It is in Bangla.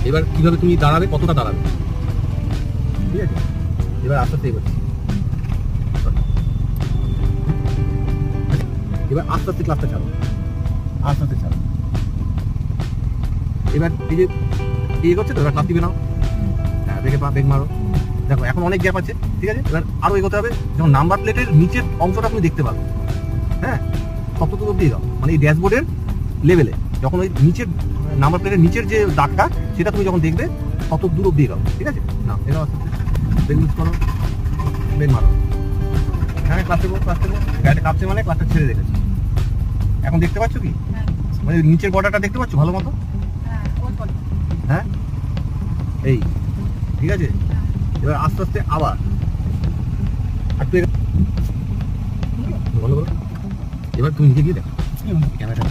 এবার কিভাবে তুমি দাঁড়াবে, কতটা দাঁড়াবে, ঠিক আছে? এবার আস্তে আস্তে এগোচ্ছি। এবার আস্তে আস্তে ক্লাসটা ছাড়ো, আস্তে আস্তে ছাড়ো। এবার এই যে এগোচ্ছে তো, এবার ক্লাস টিপে নাও। হ্যাঁ, ব্রেক মারো। দেখো এখন অনেক গ্যাপ আছে, ঠিক আছে? এবার আরো এগোতে হবে। যখন নাম্বার প্লেটের নিচের অংশটা তুমি দেখতে পাবে, হ্যাঁ, ততটুকু অব্দি দাও, মানে এই ড্যাশবোর্ডের লেভেলে। যখন ওই নিচের নাম্বার প্লেটের নিচের যে দাগটা, সেটা তুমি যখন দেখবে তত দূর অব্দি দাও, ঠিক আছে? না এটাও আস্তে আস্তে ব্রেক ইউজ করো, ব্রেক মারো। হ্যাঁ, ক্লাস টেপো। গাড়িটা কাঁপছে মানে ক্লাসটা ছেড়ে রেখেছি। এখন দেখতে পাচ্ছ কি, মানে নিচের বর্ডারটা দেখতে পাচ্ছ ভালো মতো? হ্যাঁ, এই ঠিক আছে। এবার আস্তে আস্তে আবার একটু বন্ধ করো। এবার তুমি নিজে গিয়ে দেখো ক্যামেরাটা।